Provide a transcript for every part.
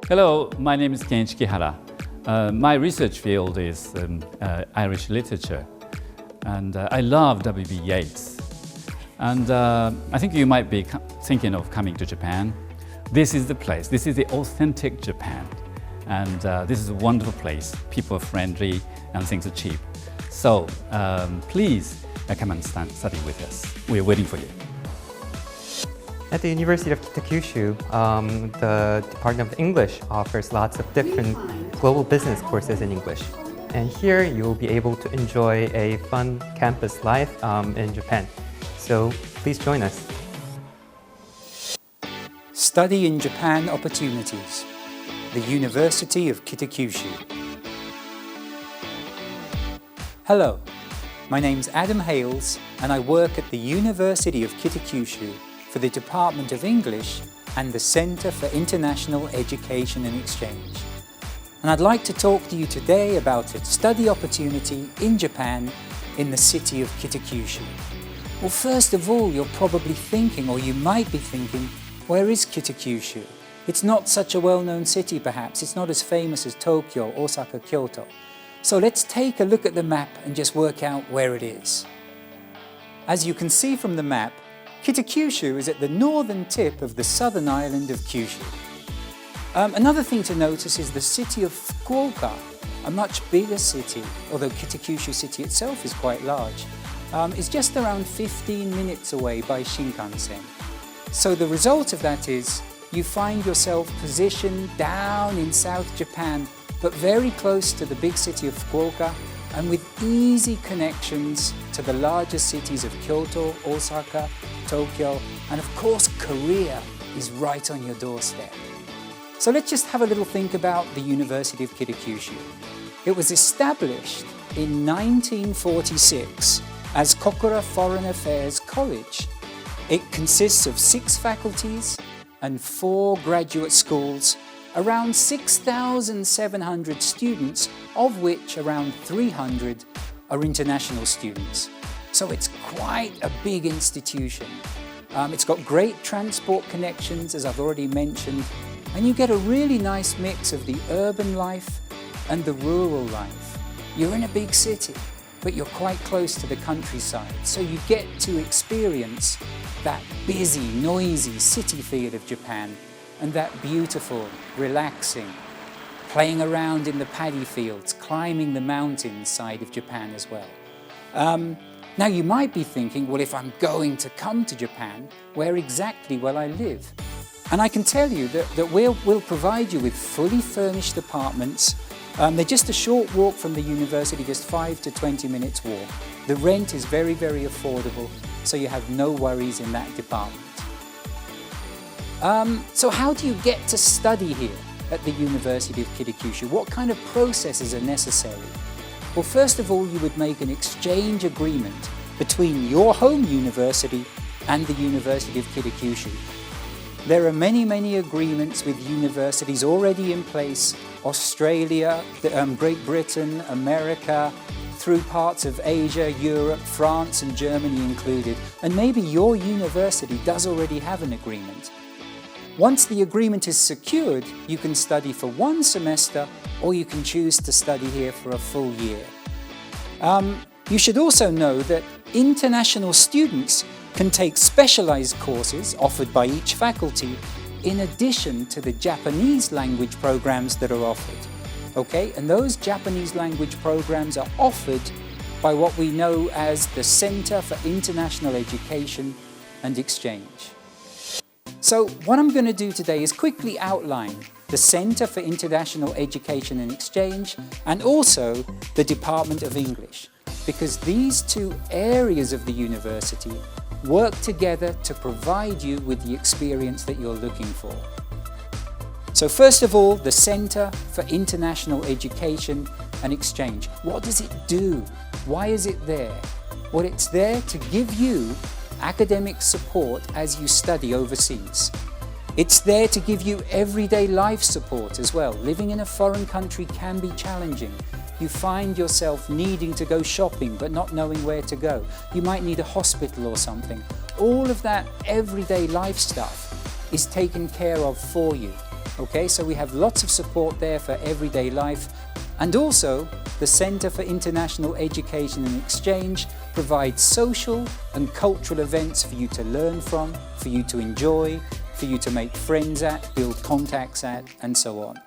Hello, my name is Professor Kihara. My research field is Irish literature, and I love W.B. Yeats. And I think you might be thinking of coming to Japan. This is the place. This is the authentic Japan. And this is a wonderful place. People are friendly and things are cheap. So please come and study with us. We're waiting for you. At the University of Kitakyushu, the Department of English offers lots of different global business courses in English. And here you'll be able to enjoy a fun campus life in Japan. So please join us. Study in Japan Opportunities, the University of Kitakyushu. Hello, my name's Adam Hales and I work at the University of Kitakyushu for the Department of English and the Center for International Education and Exchange. And I'd like to talk to you today about a study opportunity in Japan in the city of Kitakyushu. Well, first of all, you're probably thinking, or you might be thinking, where is Kitakyushu? It's not such a well-known city perhaps, it's not as famous as Tokyo, Osaka, Kyoto. So let's take a look at the map and just work out where it is. As you can see from the map, Kitakyushu is at the northern tip of the southern island of Kyushu. Another thing to notice is the city of Fukuoka, a much bigger city, although Kitakyushu city itself is quite large, is just around 15 minutes away by Shinkansen. So the result of that is you find yourself positioned down in South Japan, but very close to the big city of Fukuoka and with easy connections to the larger cities of Kyoto, Osaka, Tokyo, and of course Korea is right on your doorstep. So let's just have a little think about the University of Kitakyushu. It was established in 1946 as Kokura Foreign Affairs College. It consists of 6 faculties and 4 graduate schools, around 6,700 students, of which around 300 are international students. So it's quite a big institution. It's got great transport connections, as I've already mentioned, and you get a really nice mix of the urban life and the rural life. You're in a big city, but you're quite close to the countryside, so you get to experience that busy, noisy city feel of Japan and that beautiful, relaxing, playing around in the paddy fields, climbing the mountains side of Japan as well. Now you might be thinking, well, if I'm going to come to Japan, where exactly will I live? And I can tell you that we'll provide you with fully furnished apartments. They're just a short walk from the university, just 5 to 20 minutes walk. The rent is very, very affordable, so you have no worries in that department. So how do you get to study here at the University of Kitakyushu? What kind of processes are necessary? Well, first of all, you would make an exchange agreement between your home university and the University of Kitakyushu. There are many, many agreements with universities already in place: Australia, Great Britain, America, through parts of Asia, Europe, France and Germany included. And maybe your university does already have an agreement. Once the agreement is secured, you can study for 1 semester or you can choose to study here for a full year. You should also know that international students can take specialized courses offered by each faculty in addition to the Japanese language programs that are offered. Okay, and those Japanese language programs are offered by what we know as the Center for International Education and Exchange. So what I'm going to do today is quickly outline the Center for International Education and Exchange and also the Department of English, because these 2 areas of the university work together to provide you with the experience that you're looking for. So first of all, the Center for International Education and Exchange. What does it do? Why is it there? Well, it's there to give you academic support as you study overseas. It's there to give you everyday life support as well. Living in a foreign country can be challenging. You find yourself needing to go shopping but not knowing where to go. You might need a hospital or something. All of that everyday life stuff is taken care of for you. Okay, so we have lots of support there for everyday life. And also, the Center for International Education and Exchange provides social and cultural events for you to learn from, for you to enjoy, for you to make friends at, build contacts at, and so on.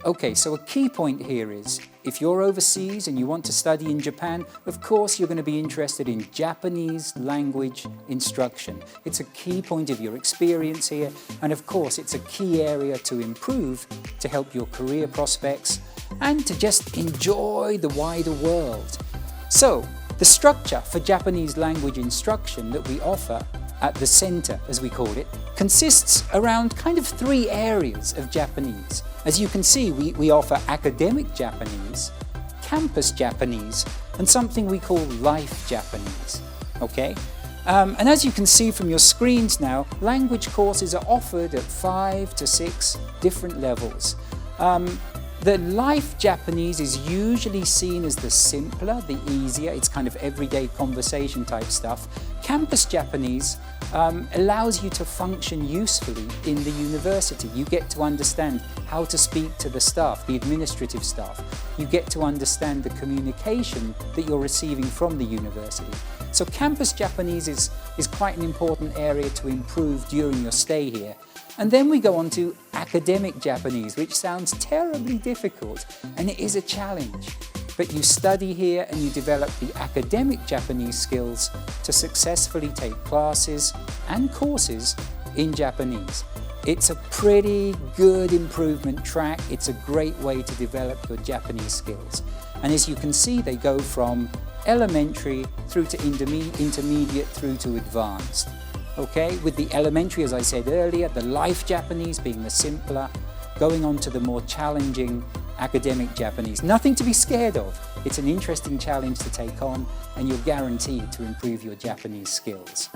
Okay, so a key point here is, if you're overseas and you want to study in Japan, of course you're going to be interested in Japanese language instruction. It's a key point of your experience here, and of course it's a key area to improve to help your career prospects and to just enjoy the wider world. So, the structure for Japanese language instruction that we offer at the center, as we call it, consists around kind of 3 areas of Japanese. As you can see, we offer academic Japanese, campus Japanese, and something we call life Japanese. Okay? And as you can see from your screens now, language courses are offered at 5 to 6 different levels. The life Japanese is usually seen as the simpler, the easier, it's kind of everyday conversation type stuff. Campus Japanese allows you to function usefully in the university. You get to understand how to speak to the staff, the administrative staff. You get to understand the communication that you're receiving from the university. So campus Japanese is quite an important area to improve during your stay here. And then we go on to academic Japanese, which sounds terribly difficult, and it is a challenge. But you study here and you develop the academic Japanese skills to successfully take classes and courses in Japanese. It's a pretty good improvement track. It's a great way to develop your Japanese skills. And as you can see, they go from elementary through to intermediate through to advanced. Okay, with the elementary, as I said earlier, the life Japanese being the simpler, going on to the more challenging academic Japanese. Nothing to be scared of. It's an interesting challenge to take on, and you're guaranteed to improve your Japanese skills.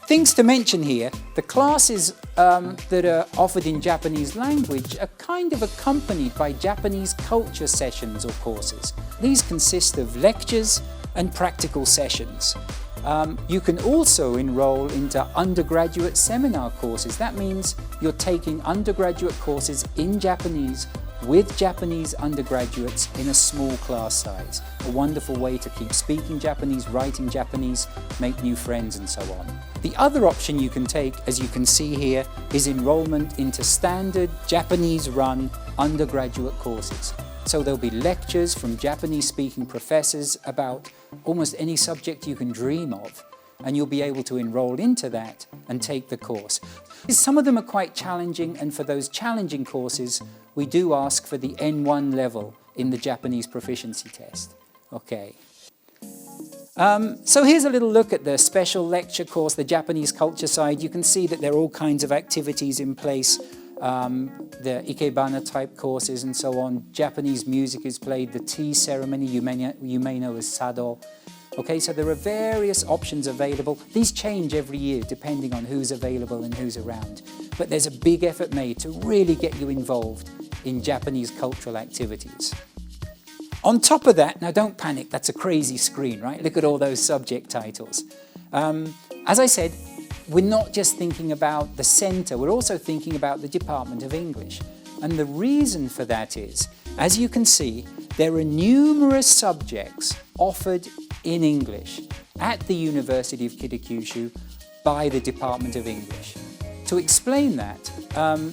Things to mention here, the classes that are offered in Japanese language are kind of accompanied by Japanese culture sessions or courses. These consist of lectures and practical sessions. You can also enroll into undergraduate seminar courses. That means you're taking undergraduate courses in Japanese with Japanese undergraduates in a small class size. A wonderful way to keep speaking Japanese, writing Japanese, make new friends and so on. The other option you can take, as you can see here, is enrollment into standard Japanese-run undergraduate courses. So there'll be lectures from Japanese-speaking professors about almost any subject you can dream of, and you'll be able to enroll into that and take the course. Some of them are quite challenging, and for those challenging courses, we do ask for the N1 level in the Japanese proficiency test. Okay. So here's a little look at the special lecture course, the Japanese culture side. You can see that there are all kinds of activities in place. The ikebana type courses and so on. Japanese music is played, the tea ceremony you may know as sado. Okay, so there are various options available. These change every year depending on who's available and who's around. But there's a big effort made to really get you involved in Japanese cultural activities. On top of that, now don't panic, that's a crazy screen, right? Look at all those subject titles. As I said, we're not just thinking about the centre, we're also thinking about the Department of English. And the reason for that is, as you can see, there are numerous subjects offered in English at the University of Kitakyushu by the Department of English. To explain that,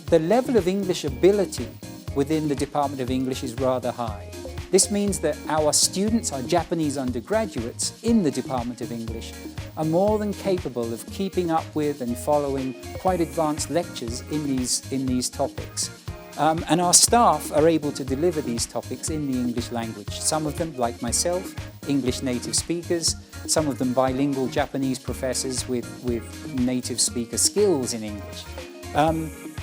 the level of English ability within the Department of English is rather high. This means that our students, our Japanese undergraduates in the Department of English, are more than capable of keeping up with and following quite advanced lectures in these topics. And our staff are able to deliver these topics in the English language. Some of them, like myself, English native speakers, some of them bilingual Japanese professors with native speaker skills in English.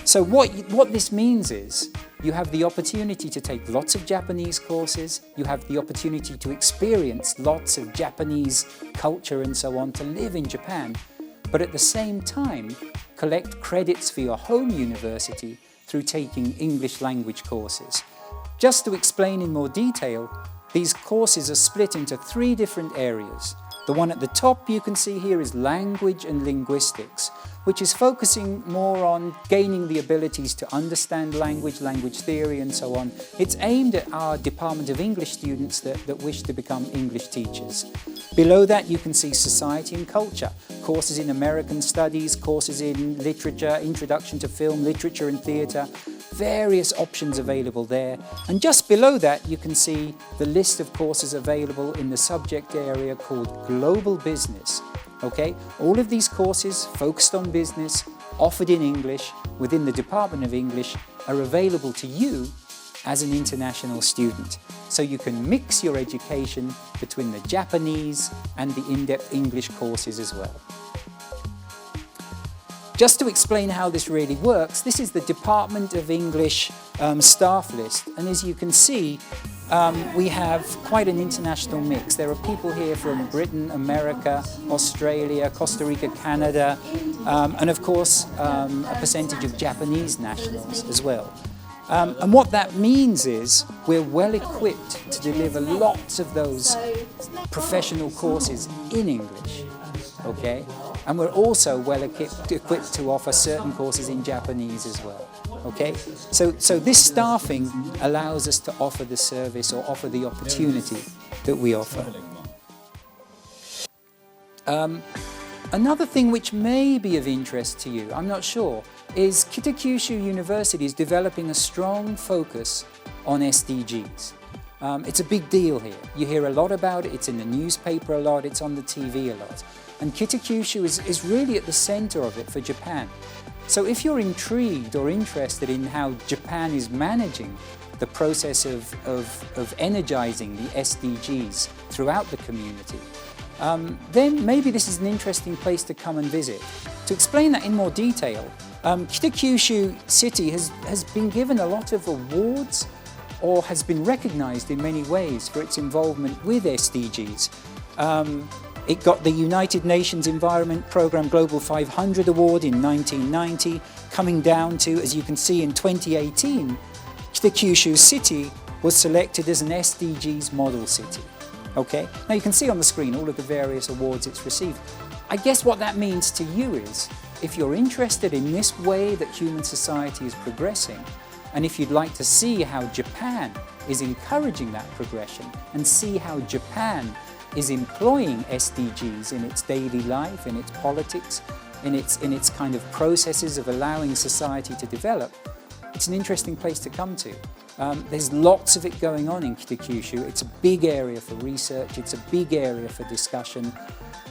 So what this means is, you have the opportunity to take lots of Japanese courses, you have the opportunity to experience lots of Japanese culture and so on, to live in Japan, but at the same time, collect credits for your home university through taking English language courses. Just to explain in more detail, these courses are split into 3 different areas. The one at the top you can see here is language and linguistics. which is focusing more on gaining the abilities to understand language, language theory and so on. It's aimed at our Department of English students that wish to become English teachers. Below that you can see Society and Culture, courses in American Studies, courses in Literature, Introduction to Film, Literature and Theatre, various options available there. And just below that you can see the list of courses available in the subject area called Global Business. Okay, all of these courses focused on business, offered in English within the Department of English, are available to you as an international student. So you can mix your education between the Japanese and the in-depth English courses as well. Just to explain how this really works, this is the Department of English staff list, and as you can see, we have quite an international mix. There are people here from Britain, America, Australia, Costa Rica, Canada, and of course a percentage of Japanese nationals as well. And what that means is we're well equipped to deliver lots of those professional courses in English, okay? And we're also well equipped to offer certain courses in Japanese as well. Okay, so this staffing allows us to offer the service or offer the opportunity that we offer. Another thing which may be of interest to you, I'm not sure, is Kitakyushu University is developing a strong focus on SDGs. It's a big deal here. You hear a lot about it, it's in the newspaper a lot, it's on the TV a lot. And Kitakyushu is really at the center of it for Japan. So if you're intrigued or interested in how Japan is managing the process of energizing the SDGs throughout the community, then maybe this is an interesting place to come and visit. To explain that in more detail, Kitakyushu City has been given a lot of awards or has been recognized in many ways for its involvement with SDGs. It got the United Nations Environment Programme Global 500 Award in 1990, coming down to, as you can see in 2018, Kitakyushu City was selected as an SDGs model city. Okay? Now you can see on the screen all of the various awards it's received. I guess what that means to you is, if you're interested in this way that human society is progressing, and if you'd like to see how Japan is encouraging that progression and see how Japan is employing SDGs in its daily life, in its politics, in its kind of processes of allowing society to develop, it's an interesting place to come to. There's lots of it going on in Kitakyushu. It's a big area for research, it's a big area for discussion,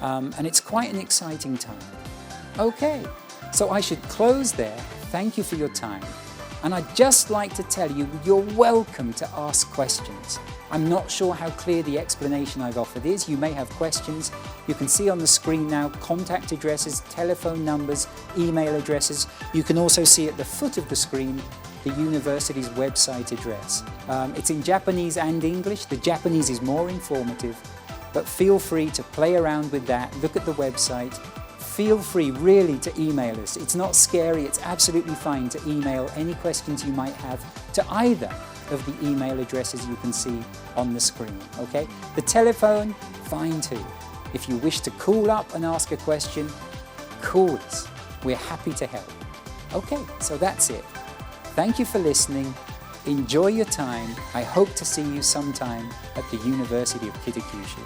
and it's quite an exciting time. Okay, so I should close there. Thank you for your time. And I'd just like to tell you, you're welcome to ask questions. I'm not sure how clear the explanation I've offered is. You may have questions. You can see on the screen now contact addresses, telephone numbers, email addresses. You can also see at the foot of the screen the university's website address. It's in Japanese and English. The Japanese is more informative, but feel free to play around with that, look at the website. Feel free really to email us. It's not scary, it's absolutely fine to email any questions you might have to either of the email addresses you can see on the screen, okay? The telephone, fine too. If you wish to call up and ask a question, call us. We're happy to help. Okay, so that's it. Thank you for listening. Enjoy your time. I hope to see you sometime at the University of Kitakyushu.